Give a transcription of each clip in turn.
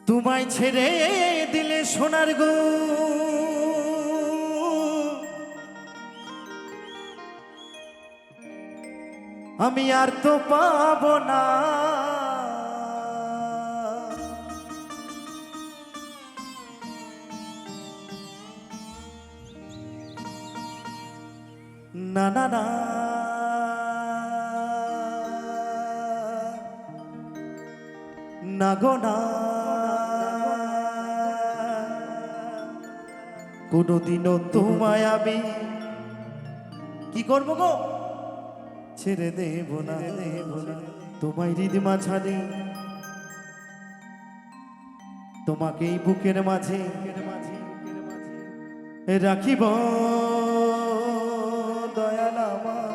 তোমায় ছেড়ে দিলে সোনার গো আমি আর তো পাবো না। না না না না গো না, কোনোদিনও তোমায় আমি কি করবো গো ছেড়ে দেব না, দেব না। তোমায় হৃদয় মাঝারে তোমাকেই বুকের মাঝে রাখিব দয়াল আমার,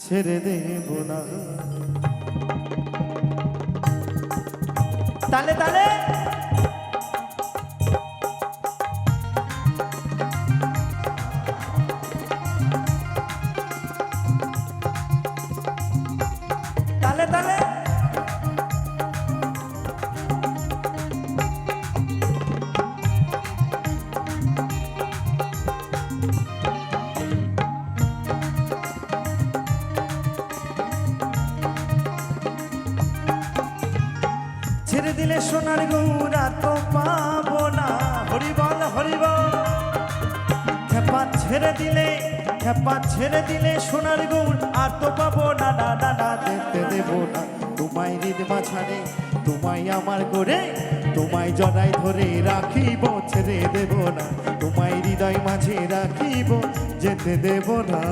ছেড়ে দেব না। তালে তালে তালে তালে ছেড়ে দিলে সোনার গৌরা তো পাবো না। হরিবল হরিবল। খেপা ছেড়ে দিলে সোনার গৌর আর তো পাবো না, না না না যেতে দেব না। তোমায় হৃদয় মাঝারে তোমায় আমার করে তোমায় জড়াই ধরে রাখিব, ছেড়ে দেব না। তোমায় হৃদয় মাঝে রাখিব, যেতে দেব না।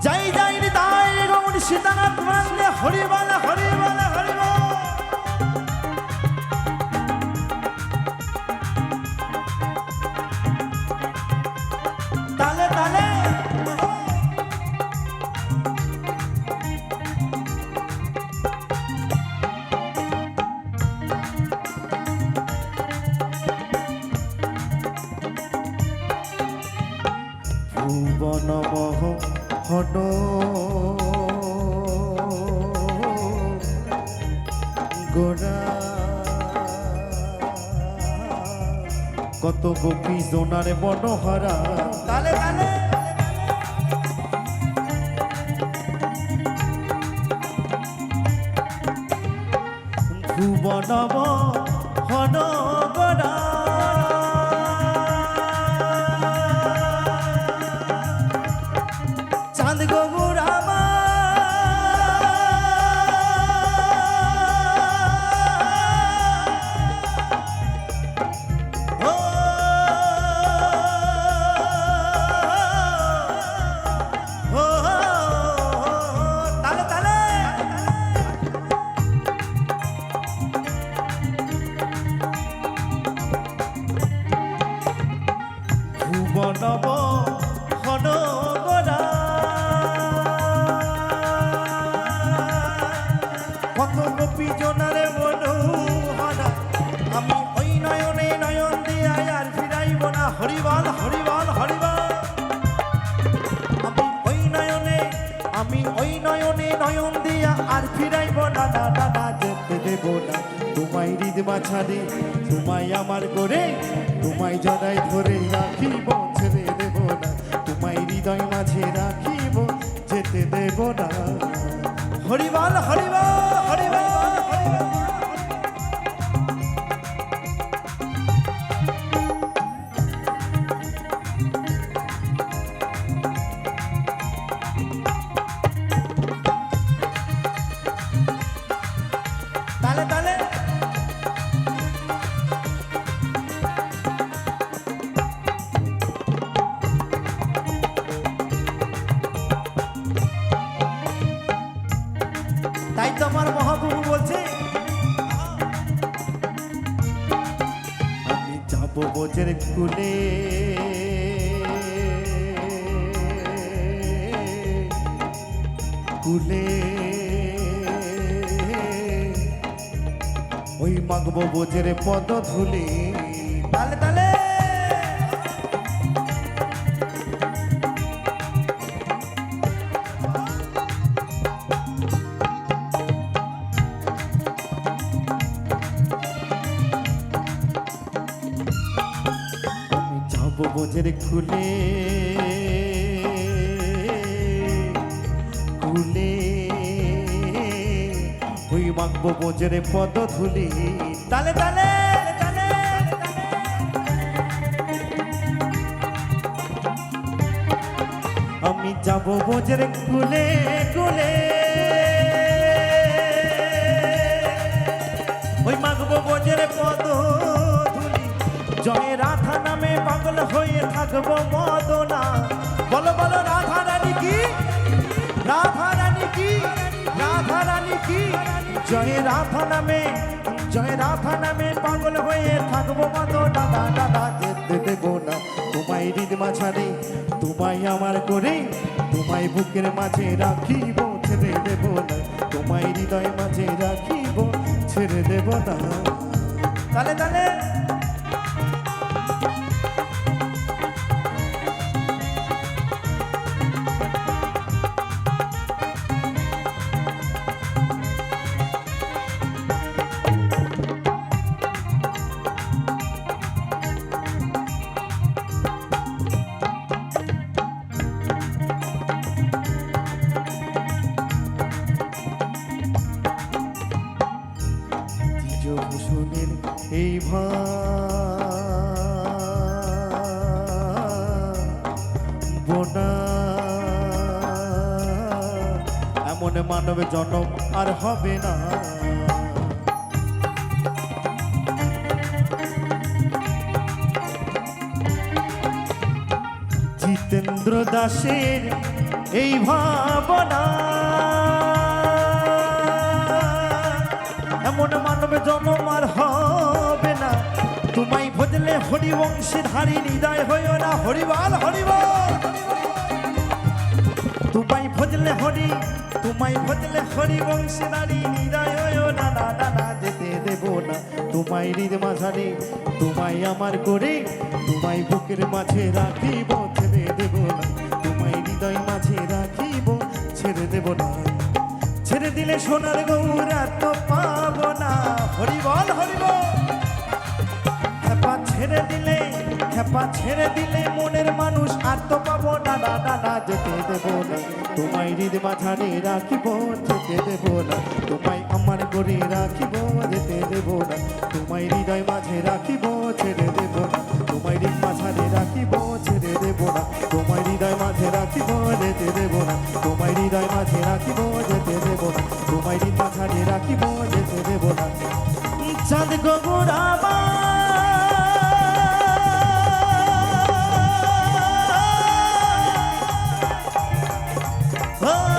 যাই যাই তাই গৌর সীতানাথ বললে হরিবল হরিবল হরিবল। তালে তালে ভুবন মহ হন গোরা কত গোপী জোনারে মনোহরা। তালে তালে ভুবন হন গোরা চাঁদ গৌরা ভুবনব হন গোরা কত গোপী জনারে মনোহরা। আমি ওই নয়নে নয়ন দিয়া আর ফিরাইব না। হরিবল হরিবল হরিবল। আমি ওই নয়নে নয়ন দিয়া আর ফিরাইব না, না না না যেতে দেব না। তোমায় হৃদয় মাঝারে তোমায় আমার করে তোমায় জড়াই ধরে রাখিব, ছেড়ে দেব না। তোমায় হৃদয় মাঝে রাখিব, যেতে দেব না। হরিবল হরিবল হরিবল হরিবল। তালে তালে তাই তো আমার মহাপ্রভু বলছে আমি যাব বোঝের কুলে কুলে ওই মাগবো বোঝের পদ ধুলি। তালে তালে বোঝের খুলে খুলে ওই মাখবো বোঝের পদ ধুলি তালে তালে তালে আমি যাব বোঝের খুলে খুলে ওই মাখবো বোঝের পদ ধুলি জয় রাধা নামে পাগল হয়ে থাকবো মদনা বলো বলো রাধা রানী কি রাধা রানী কি রাধা রানী কি জয় রাধা নামে পাগল হয়ে থাকবো মদনা দাদা যেতে দেবো না তোমায় হৃদ মাঝারে তোমায় আমার করে তোমায় বুকের মাঝে রাখিব ছেড়ে দেব না তোমায় হৃদয় মাঝে রাখিব ছেড়ে দেব না তালে তালে ভূষণের এই বোনা এমন মানব জনম আর হবে না জিতেন্দ্র দাসের এই ভাবনা এমন মানব জনম আর হবে না তোমায় ভজলে হরিবংশী ধারী হৃদয় হইও না হরিবল হরিবল তোমায় ভজলে হরিবংশী ধারী হৃদয় হইও না না না না যেতে দেব না তোমায় হৃদ মাঝারে তোমায় আমার করে তোমায় বুকের মাঝে রাখিব ছেড়ে দেব না তোমায় হৃদয় মাঝে রাখিব ছেড়ে দেব না ছেড়ে দিলে সোনার গৌরা তো পাবো না হরিবল হরিবল খেপা ছেড়ে দিলে মনের মানুষ আর তো পাবো না না না না যেতে দেব না তোমায় হৃদ মাঝারে রাখিব যেতে দেব না তোমায় আমার করে রাখিব যেতে দেব না তোমায় হৃদয় মাঝে রাখিব ছেড়ে দেব না তোমায় হৃদ মাঝারে রাখিব ছেড়ে দেব না তোমায় হৃদয় মাঝে রাখিব যেতে দেব না তোমায় হৃদয় মাঝে রাখিব যেতে দেব না তোমায় হৃদ মাঝারে রাখিব যেতে দেব না চাঁদ গগরাবা Oh